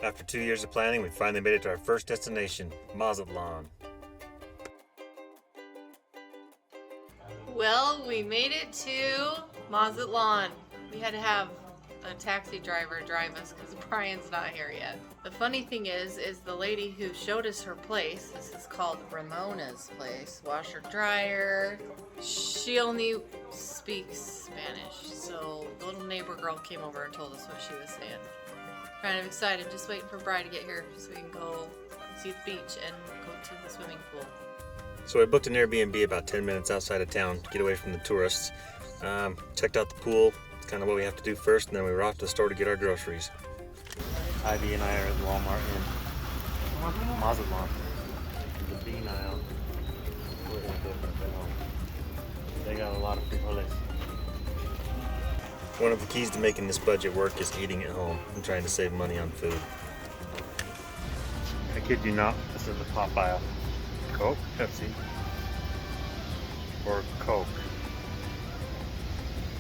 After 2 years of planning, we finally made it to our first destination, Mazatlan. Well, we made it to Mazatlan. We had to have a taxi driver drive us because Brian's not here yet. The funny thing is the lady who showed us her place, this is called Ramona's place, washer dryer. She only speaks Spanish, so the little neighbor girl came over and told us what she was saying. Kind of excited, just waiting for Brian to get here so we can go see the beach and go to the swimming pool. So we booked an Airbnb about 10 minutes outside of town to get away from the tourists. Checked out the pool. It's kind of what we have to do first, and then we were off to the store to get our groceries. Ivy and I are at Walmart in Mazatlan. The bean aisle. We're in a different aisle. They got a lot of frijoles. One of the keys to making this budget work is eating at home and trying to save money on food. I kid you not, this is the pop aisle. Coke, Pepsi, or Coke.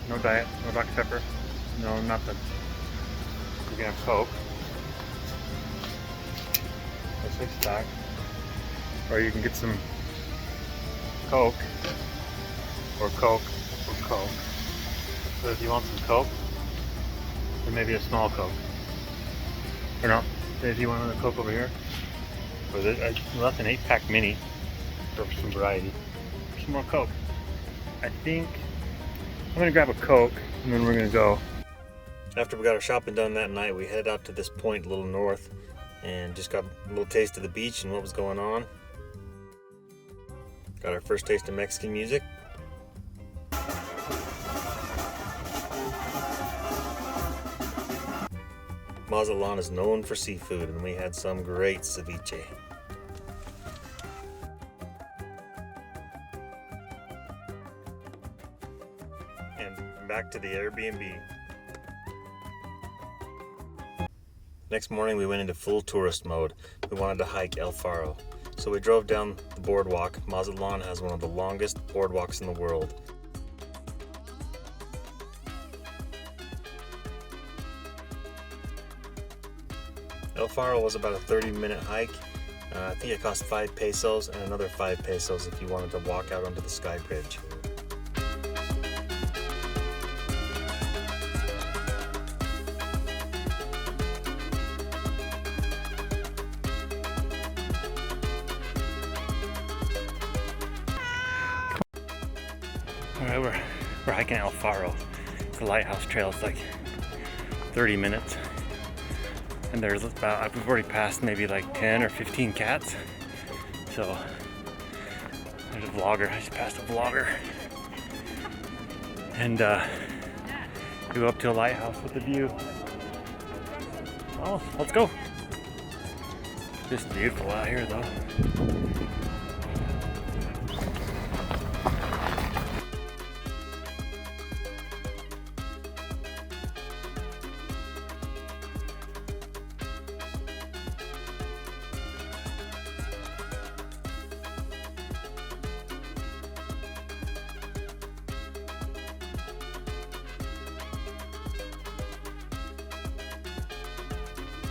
No diet, no Dr. Pepper, no nothing. You can have Coke, a 6-pack, or you can get some Coke, or Coke, or Coke. So if you want some Coke, or maybe a small Coke, or no, if you want another Coke over here, or that's an 8-pack mini for some variety. Some more Coke. I think I'm gonna grab a Coke and then we're gonna go. After we got our shopping done that night, we headed out to this point a little north and just got a little taste of the beach and what was going on. Got our first taste of Mexican music. Mazatlan is known for seafood, and we had some great ceviche. And back to the Airbnb. Next morning we went into full tourist mode. We wanted to hike El Faro. So we drove down the boardwalk. Mazatlan has one of the longest boardwalks in the world. El Faro was about a 30-minute hike. I think it cost 5 pesos and another 5 pesos if you wanted to walk out onto the sky bridge. Alright, we're hiking El Faro. It's a lighthouse trail. It's like 30 minutes. And there's about, we've already passed maybe like 10 or 15 cats. So there's a vlogger. I just passed a vlogger. And we go up to a lighthouse with a view. Oh, let's go. Just beautiful out here though.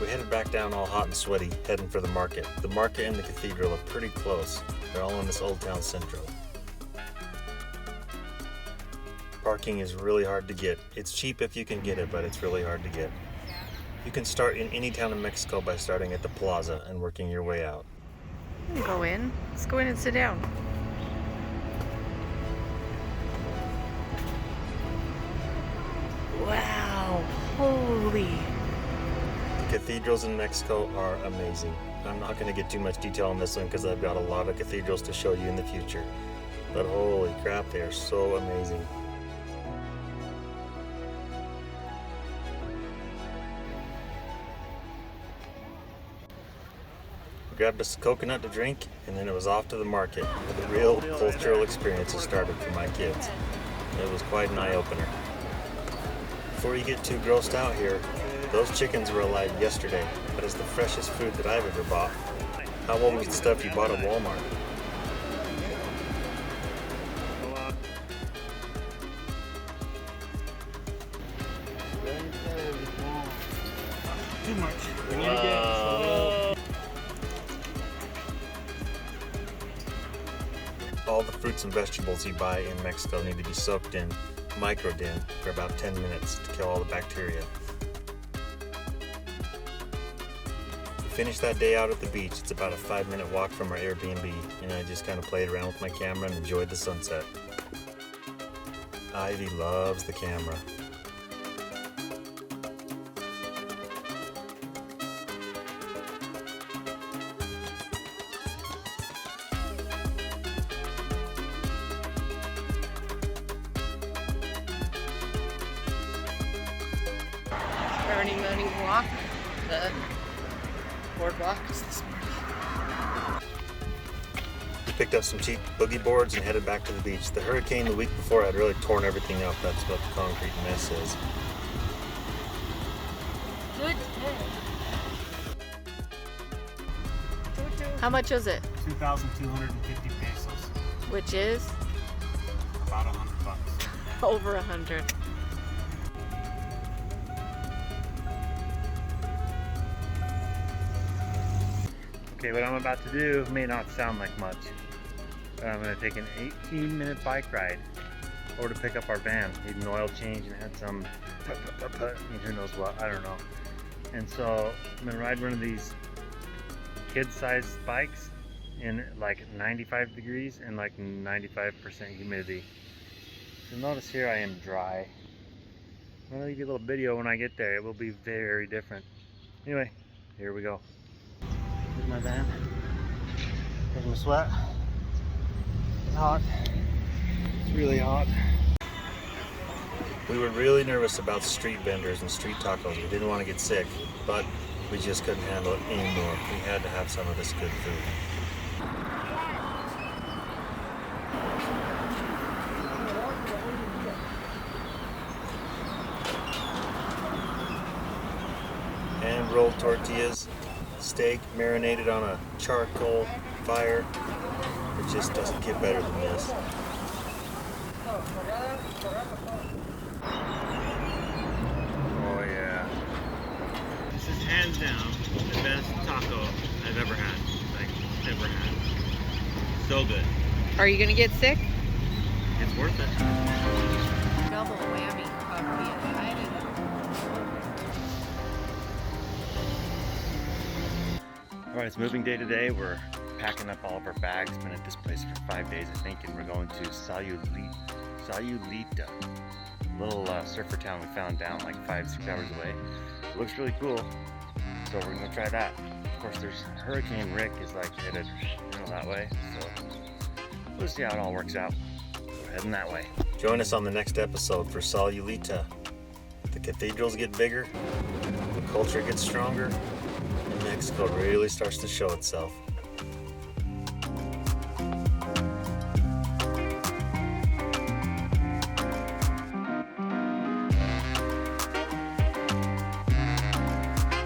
We headed back down all hot and sweaty, heading for the market. The market and the cathedral are pretty close. They're all in this old town central. Parking is really hard to get. It's cheap if you can get it, but it's really hard to get. You can start in any town in Mexico by starting at the plaza and working your way out. Go in. Let's go in and sit down. Wow, holy. Cathedrals in Mexico are amazing. I'm not going to get too much detail on this one because I've got a lot of cathedrals to show you in the future. But holy crap, they are so amazing. We grabbed us a coconut to drink, and then it was off to the market where the real cultural experiences started for my kids. It was quite an eye-opener. Before you get too grossed out here, those chickens were alive yesterday. That is the freshest food that I've ever bought. How old was the stuff you bought at Walmart? Too much. All the fruits and vegetables you buy in Mexico need to be soaked in microdin for about 10 minutes to kill all the bacteria. We finished that day out at the beach. It's about a 5-minute walk from our Airbnb, and I just kind of played around with my camera and enjoyed the sunset. Ivy loves the camera. Early morning walk. The boardwalk is this morning. We picked up some cheap boogie boards and headed back to the beach. The hurricane the week before had really torn everything up. That's what the concrete mess is. Good day. How much is it? 2,250 pesos. Which is? About $100. Over 100. Okay, what I'm about to do may not sound like much, but I'm going to take an 18-minute bike ride over to pick up our van. Need an oil change and had some who knows what, I don't know. And so I'm going to ride one of these kid-sized bikes in like 95 degrees and like 95% humidity. So notice here I am dry. I'm going to leave you a little video when I get there. It will be very different. Anyway, here we go. Here's my van. Taking a sweat. It's hot. It's really hot. We were really nervous about street vendors and street tacos. We didn't want to get sick, but we just couldn't handle it anymore. We had to have some of this good food. Hand rolled tortillas. Steak marinated on a charcoal fire. It just doesn't get better than this. Oh yeah. This is hands down the best taco I've ever had. Like, ever had. So good. Are you gonna get sick? It's worth it. Double whammy of being excited. Alright, it's moving day today. We're packing up all of our bags. Been at this place for 5 days, I think, and we're going to Sayulita, a little surfer town we found down like 5-6 hours away. It looks really cool, so we're gonna try that. Of course, there's Hurricane Rick is like headed that way, so we'll see how it all works out. We're heading that way. Join us on the next episode for Sayulita. The cathedrals get bigger, the culture gets stronger, Mexico really starts to show itself.